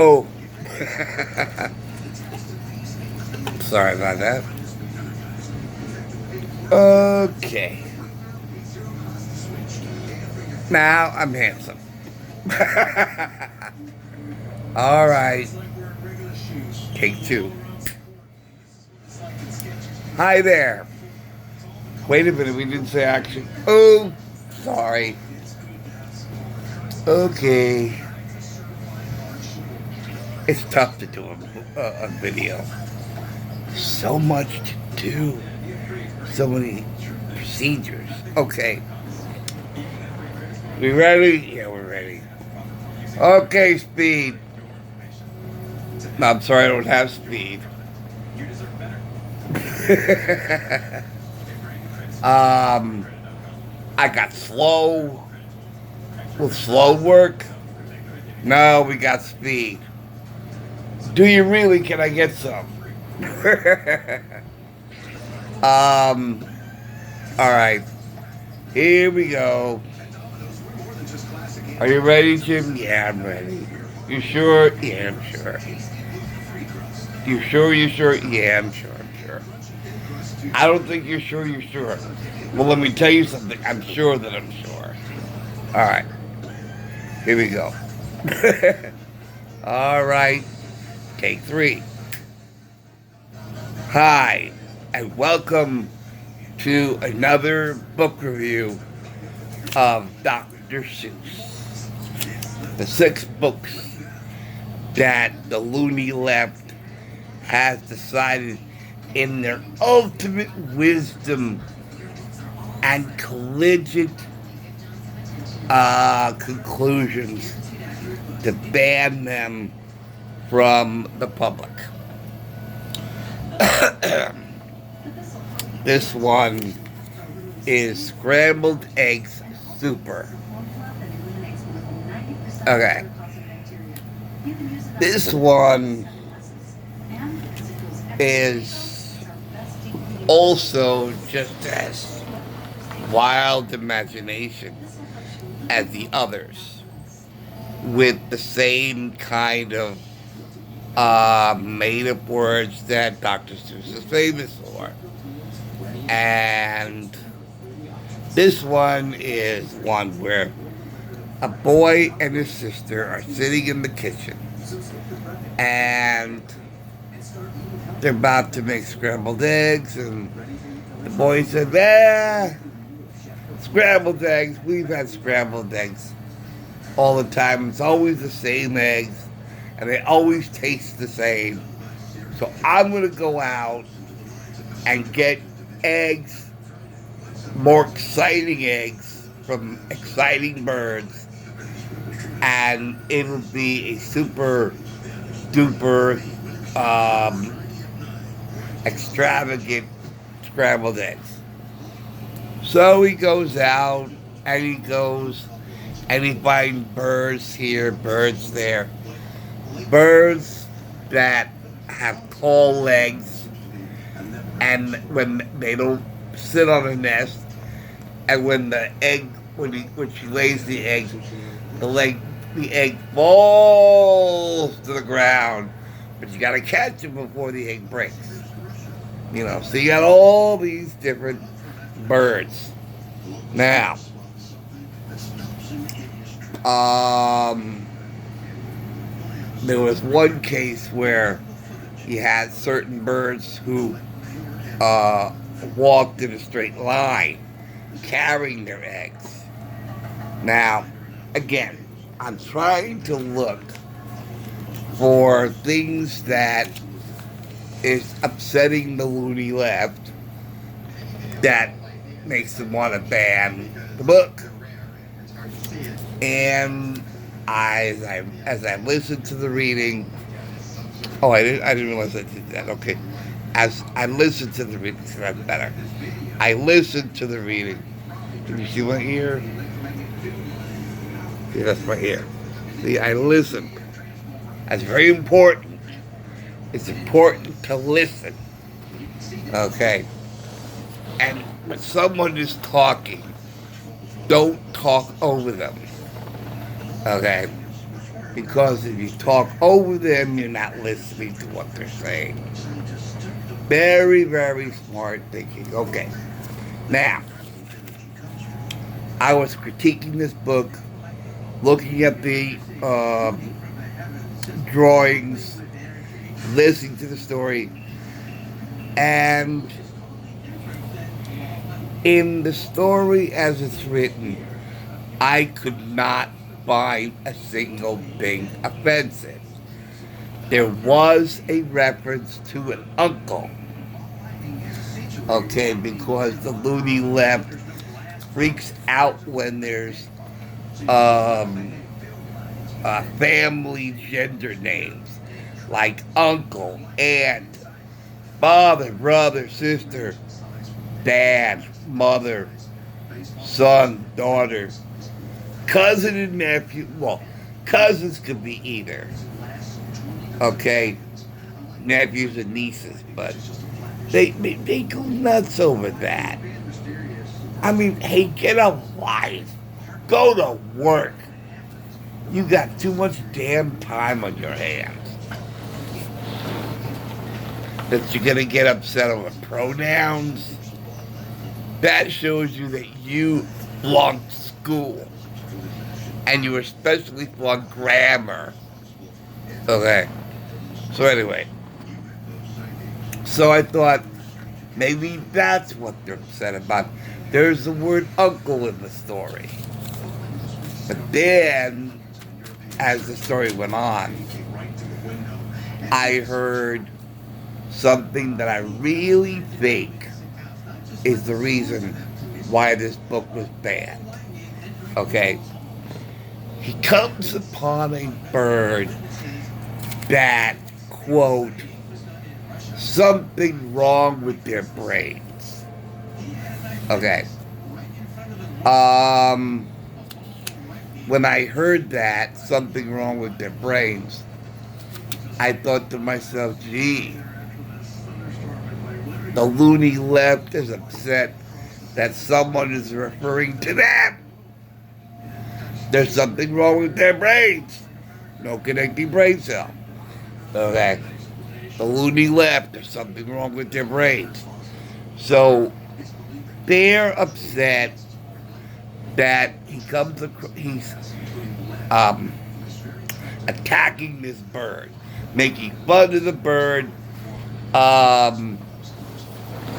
Oh, sorry about that. Okay. Now I'm handsome. All right. Take two. Hi there. Wait a minute, we didn't say action. Oh, sorry. Okay. It's tough to do a video. So much to do. So many procedures. Okay. We ready? Yeah, we're ready. Okay, speed. No, I'm sorry, I don't have speed. um, I got slow. Will slow work? No, we got speed. Do you really? Can I get some? um, all right. Here we go. Are you ready, Jim? Yeah, I'm ready. You sure? Yeah, I'm sure. You sure? You sure? Yeah, I'm sure. I'm sure. I don't think you're sure. You're sure. Well, let me tell you something. I'm sure that I'm sure. All right. Here we go. All right. Take three. Hi, and welcome to another book review of Dr. Seuss. The 6 books that the loony left has decided in their ultimate wisdom and collegiate conclusions to ban them from the public. This one is Scrambled Eggs Super. Okay. This one is also just as wild imagination as the others, with the same kind of made-up words that Dr. Seuss is famous for. And this one is one where a boy and his sister are sitting in the kitchen, and they're about to make scrambled eggs, and the boy said, scrambled eggs, we've had scrambled eggs all the time. It's always the same eggs, and they always taste the same. So I'm going to go out and get eggs, more exciting eggs from exciting birds, and it'll be a super duper extravagant scrambled eggs. So he goes out and he goes and he finds birds here, birds there. Birds that have tall legs, and when they don't sit on a nest, and when the egg, when she lays the egg, the egg falls to the ground, but you got to catch it before the egg breaks. So you got all these different birds. Now, there was one case where you had certain birds who walked in a straight line, carrying their eggs. Now, again, I'm trying to look for things that is upsetting the loony left that makes them want to ban the book. And as I listened to the reading, I didn't realize I did that. Okay, as I listened to the reading, so that's better. I listened to the reading. Can you see my ear? See, that's my ear. See, I listened. That's very important. It's important to listen. Okay. And when someone is talking, don't talk over them. Okay. because if you talk over them, you're not listening to what they're saying. Very, very smart thinking. Okay. Now, I was critiquing this book, looking at the drawings, listening to the story, and in the story as it's written, I could not find a single thing offensive. There was a reference to an uncle, okay, because the loony left freaks out when there's family gender names like uncle, aunt, father, brother, sister, dad, mother, son, daughter, cousin and nephew. Well, cousins could be either. Okay, nephews and nieces, but they go nuts over that. I mean, hey, get a life. Go to work. You got too much damn time on your hands. That you're gonna get upset over pronouns. That shows you that you flunked school. And you especially flunked grammar. Okay. So anyway. So I thought maybe that's what they're upset about. There's the word uncle in the story. But then, as the story went on, I heard something that I really think is the reason why this book was banned. Okay? He comes upon a bird that, quote, something wrong with their brains. Okay. When I heard that, something wrong with their brains, I thought to myself, gee, the loony left is upset that someone is referring to them. There's something wrong with their brains. No connecting brain cell. Okay. The loony left, there's something wrong with their brains. So they're upset that he's attacking this bird, making fun of the bird,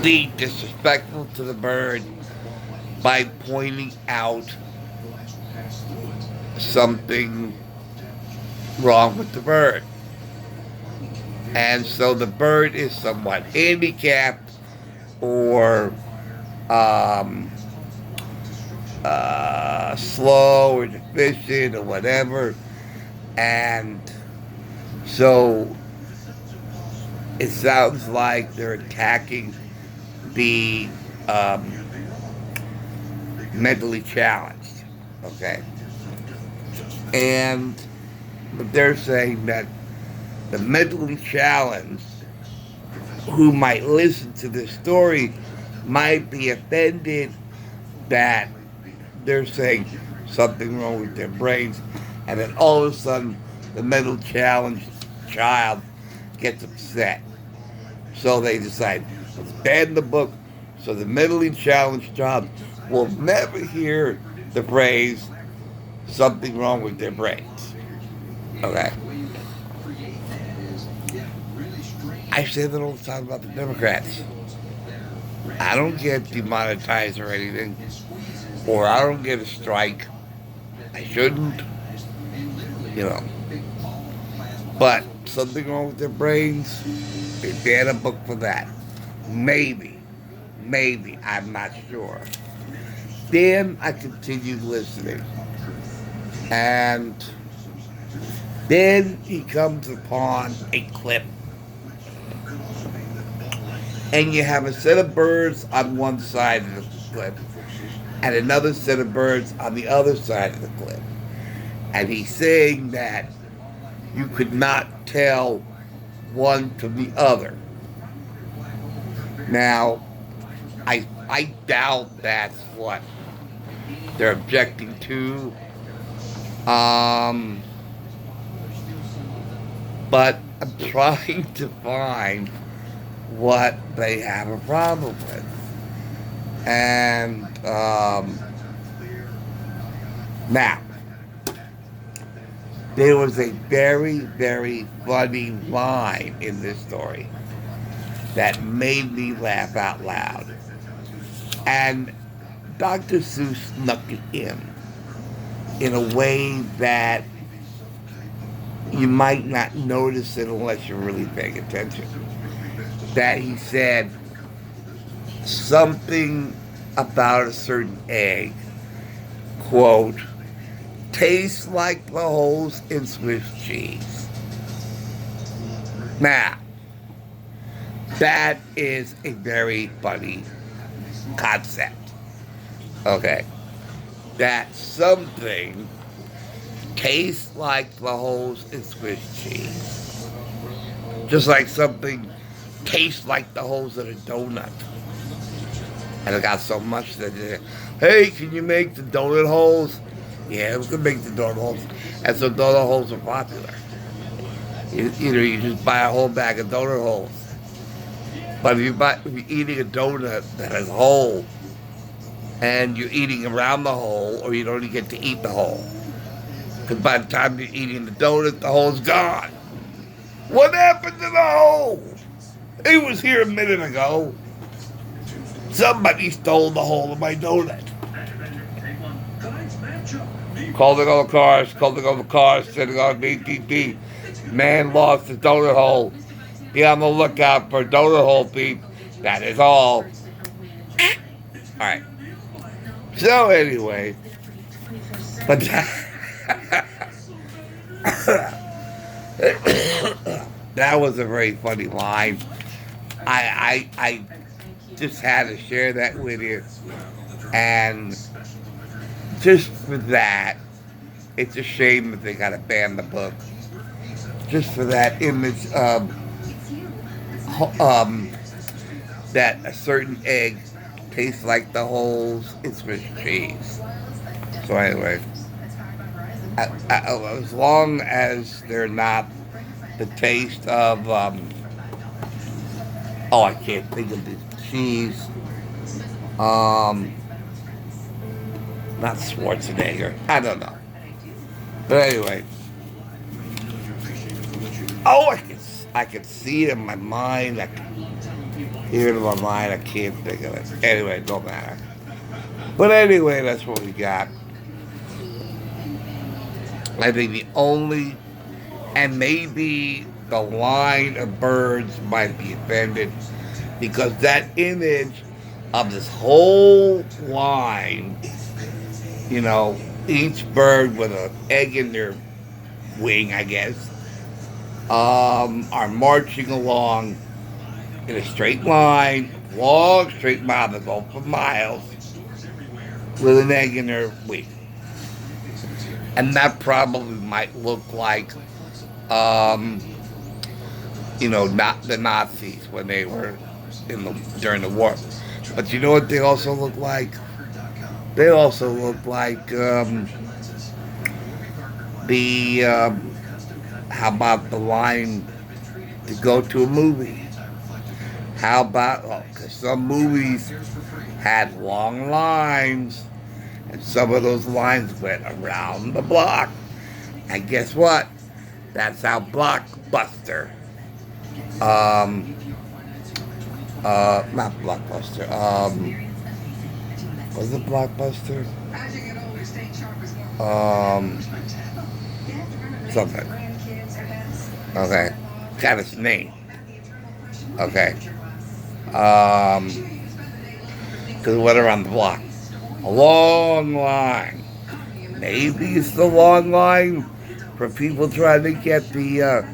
being disrespectful to the bird by pointing out something wrong with the bird. And so the bird is somewhat handicapped or slow or deficient or whatever. And so it sounds like they're attacking the mentally challenged. Okay. And they're saying that the mentally challenged who might listen to this story might be offended that they're saying something wrong with their brains, and then all of a sudden the mentally challenged child gets upset. So they decide, let's ban the book so the mentally challenged child will never hear the phrase something wrong with their brains. Okay. I say that all the time about the Democrats. I don't get demonetized or anything, or I don't get a strike. I shouldn't, you know. But something wrong with their brains, they ban a book for that. Maybe, I'm not sure. Then I continued listening. And then he comes upon a clip. And you have a set of birds on one side of the clip and another set of birds on the other side of the clip. And he's saying that you could not tell one from the other. Now, I doubt that's what they're objecting to. But I'm trying to find what they have a problem with. And now, there was a very, very funny line in this story that made me laugh out loud. And Dr. Seuss snuck it in a way that you might not notice it unless you're really paying attention. That he said something about a certain egg, quote, tastes like the holes in Swiss cheese. Now, that is a very funny concept. Okay. That something tastes like the holes in Swiss cheese. Just like something tastes like the holes in a donut. And it got so much that hey, can you make the donut holes? Yeah, we can make the donut holes. And so donut holes are popular. Either you just buy a whole bag of donut holes. But if you're eating a donut that has a hole, and you're eating around the hole, or you don't even get to eat the hole. Because by the time you're eating the donut, the hole's gone. What happened to the hole? It was here a minute ago. Somebody stole the hole of my donut. Called all the cars, sitting on BTT. Man lost his donut hole. Be on the lookout for a donut hole thief. That is all. Alright. So anyway, but that was a very funny line. I just had to share that with you, and just for that, it's a shame that they got to ban the book. Just for that image of that a certain egg tastes like the holes in Swiss cheese. So anyway, as long as they're not the taste of I can't think of the cheese. Not Schwarzenegger. I don't know. But anyway, I can see it in my mind. I can hear it in my mind. I can't think of it. Anyway, it don't matter. But anyway, that's what we got. I think the only, and maybe the line of birds might be offended, because that image of this whole line, each bird with an egg in their wing, I guess, are marching along in a straight line, long straight line that goes for miles, with an egg in their wing. And that probably might look like, not the Nazis when they were during the war. But you know what they also look like? They also look like how about the line to go to a movie? How about, because some movies had long lines, and some of those lines went around the block. And guess what? That's how Blockbuster, not Blockbuster, was it Blockbuster? Something. Okay. Got its name. Okay. Because it went around the block. A long line. Maybe it's the long line for people trying to get the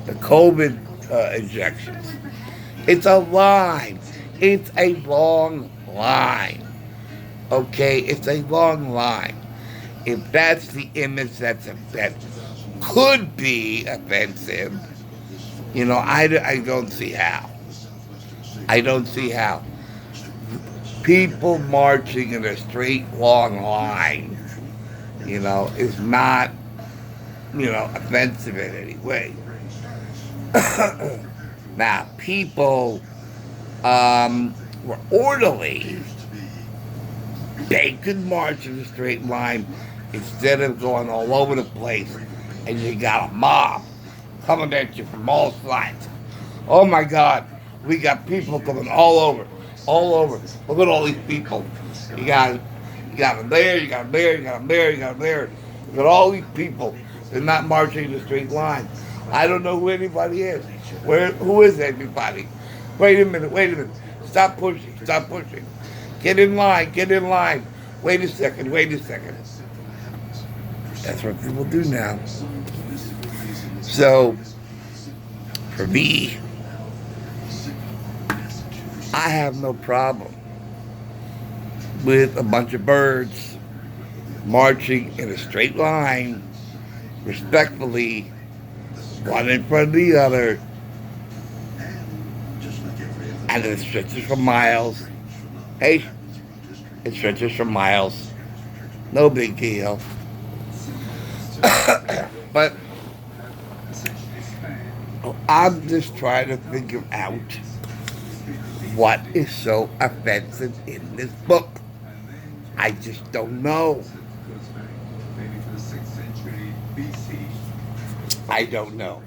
COVID injections. It's a line. It's a long line. Okay? It's a long line. If that's the image that could be offensive, I don't see how. I don't see how. People marching in a straight, long line, is not, offensive in any way. Now, people were orderly. They could march in a straight line instead of going all over the place, and you got a mob coming at you from all sides. Oh my God, we got people coming all over, all over. Look at all these people. You got them there, you got them there, you got them there, you got them there. You got all these people. They're not marching in a straight line. I don't know who anybody is. Who is anybody? Wait a minute. Stop pushing, stop pushing. Get in line, get in line. Wait a second. That's what people do now. So, for me, I have no problem with a bunch of birds marching in a straight line, respectfully, one in front of the other, and it stretches for miles. Hey, it stretches for miles. No big deal. But I'm just trying to figure out what is so offensive in this book. I just don't know. I don't know.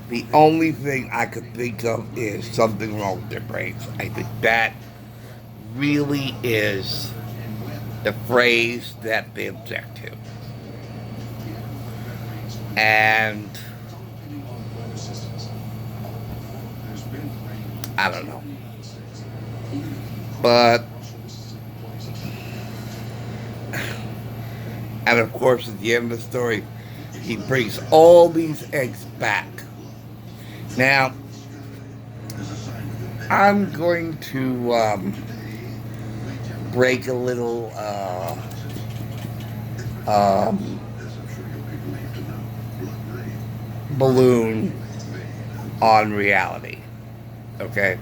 The only thing I could think of is something wrong with their brains. I think that really is the phrase that they object to. And I don't know. But, and of course, at the end of the story, he brings all these eggs back. Now, I'm going to break a little balloon on reality. Okay?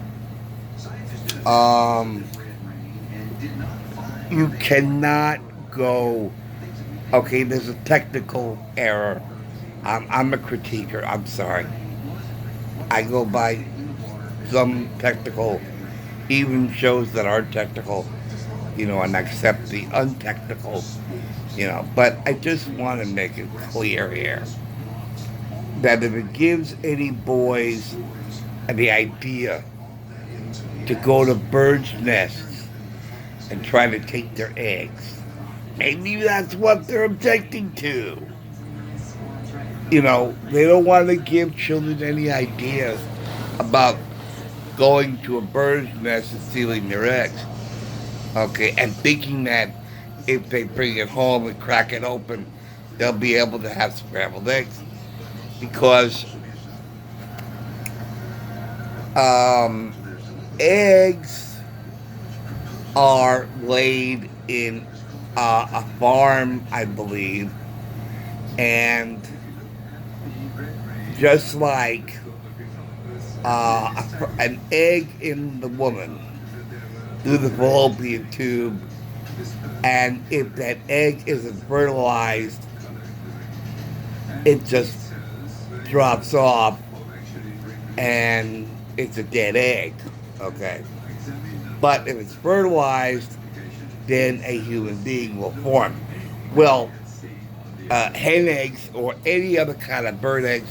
You cannot go. Okay, there's a technical error. I'm a critiquer. I'm sorry. I go by some technical, even shows that aren't technical, and accept the untechnical, But I just want to make it clear here that if it gives any boys the idea to go to birds' nests and try to take their eggs, maybe that's what they're objecting to. They don't want to give children any ideas about going to a bird's nest and stealing their eggs. Okay, and thinking that if they bring it home and crack it open, they'll be able to have scrambled eggs. Because eggs are laid in a farm, I believe, and just like an egg in the woman through the fallopian tube, and if that egg isn't fertilized, it just drops off and it's a dead egg. Okay, but if it's fertilized, then a human being will form. Well, hen eggs or any other kind of bird eggs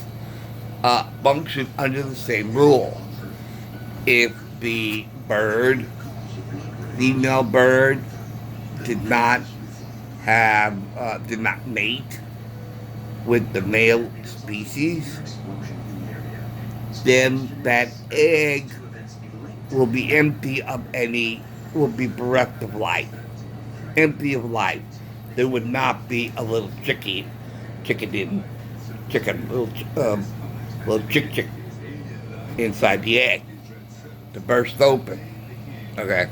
function under the same rule. If the female bird, did not mate with the male species, then that egg will be will be bereft of life. Empty of life. There would not be a little chicken, little chick inside the egg to burst open. Okay.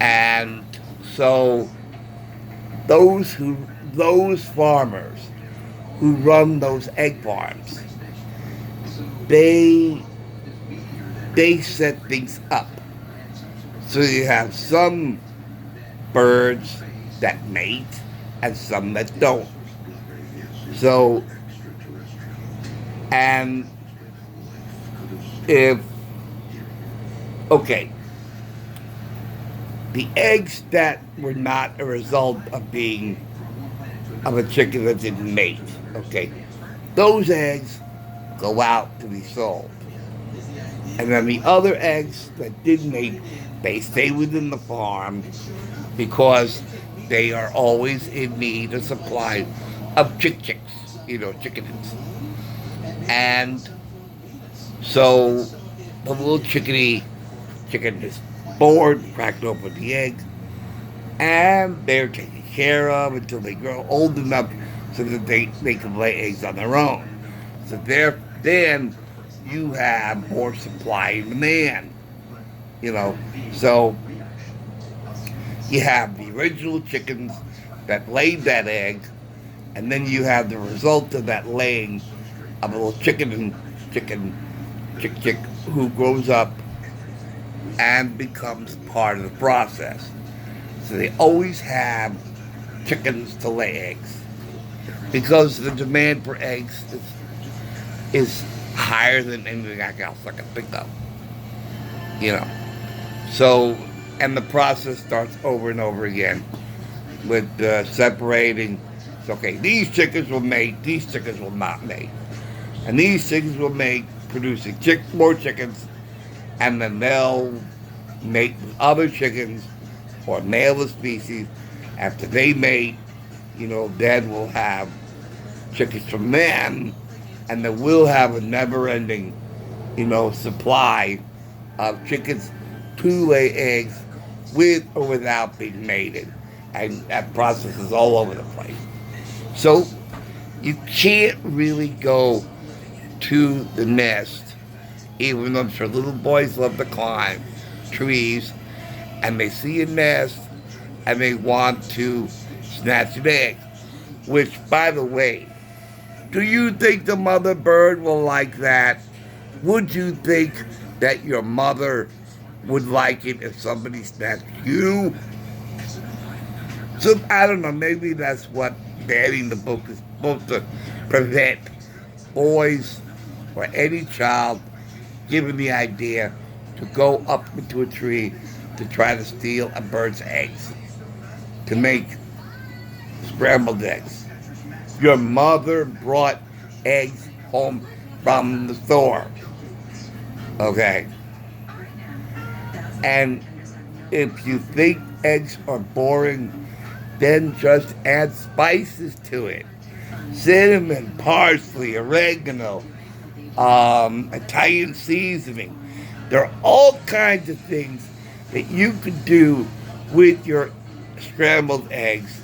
And so those farmers who run those egg farms, they set things up. So you have some birds that mate and some that don't. So And if, okay, the eggs that were not a result of being, of a chicken that didn't mate, okay, those eggs go out to be sold. And then the other eggs that did mate, they stay within the farm because they are always in need of supply of chicks, chickens. And so the little chicken is born, cracked open the egg, and they're taken care of until they grow old enough so that they can lay eggs on their own. So then you have more supply and demand, you know. So you have the original chickens that laid that egg, and then you have the result of that laying of a little chick who grows up and becomes part of the process. So they always have chickens to lay eggs because the demand for eggs is higher than anything else I can think of. You know. So, and the process starts over and over again with separating. So, okay, these chickens will mate, these chickens will not mate. And these chickens will mate, producing more chickens, and then they'll mate with other chickens or male the species. After they mate, then we'll have chickens from them, and then we'll have a never-ending, supply of chickens to lay eggs with or without being mated. And that process is all over the place. So you can't really go to the nest, even though I'm sure little boys love to climb trees, and they see a nest and they want to snatch an egg. Which, by the way, do you think the mother bird will like that? Would you think that your mother would like it if somebody snatched you? So, I don't know, maybe that's what banning the book is supposed to prevent boys or any child given the idea to go up into a tree to try to steal a bird's eggs, to make scrambled eggs. Your mother brought eggs home from the store. Okay? And if you think eggs are boring, then just add spices to it. Cinnamon, parsley, oregano, Italian seasoning. There are all kinds of things that you could do with your scrambled eggs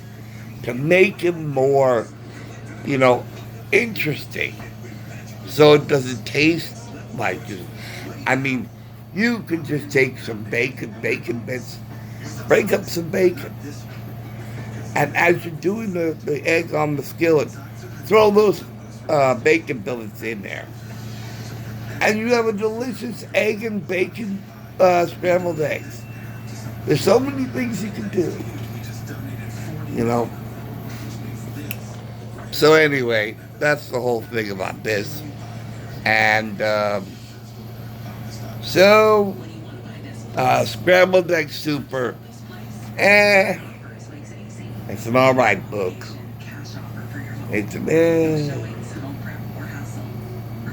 to make them more, interesting. So it doesn't taste like just, you can just take some bacon bits, break up some bacon. And as you're doing the egg on the skillet, throw those bacon billets in there. And you have a delicious egg and bacon scrambled eggs. There's so many things you can do. So anyway, that's the whole thing about this. And Scrambled Egg Super, it's an alright book.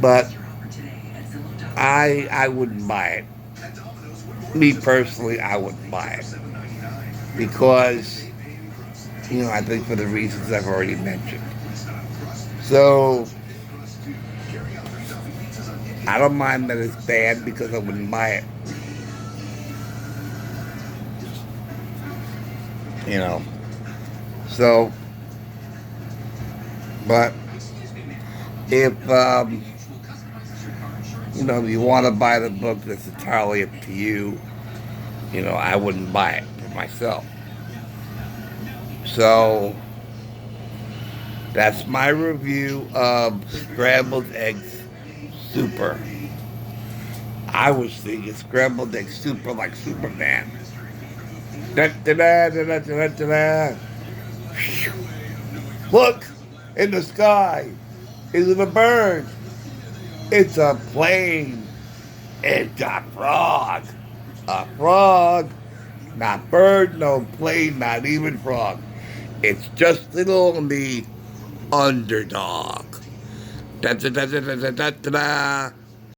But I wouldn't buy it. Me personally, I wouldn't buy it. Because, I think for the reasons I've already mentioned. So, I don't mind that it's bad because I wouldn't buy it. So, but if, if you want to buy the book, that's entirely up to you. I wouldn't buy it for myself. So, that's my review of Scrambled Eggs Super. I was thinking Scrambled Eggs Super like Superman. Da-da-da-da-da-da-da-da. Look, in the sky. Is it a bird? It's a plane. It's a frog. A frog. Not bird, no plane, not even frog. It's just little me, underdog. Da da da da da da da da.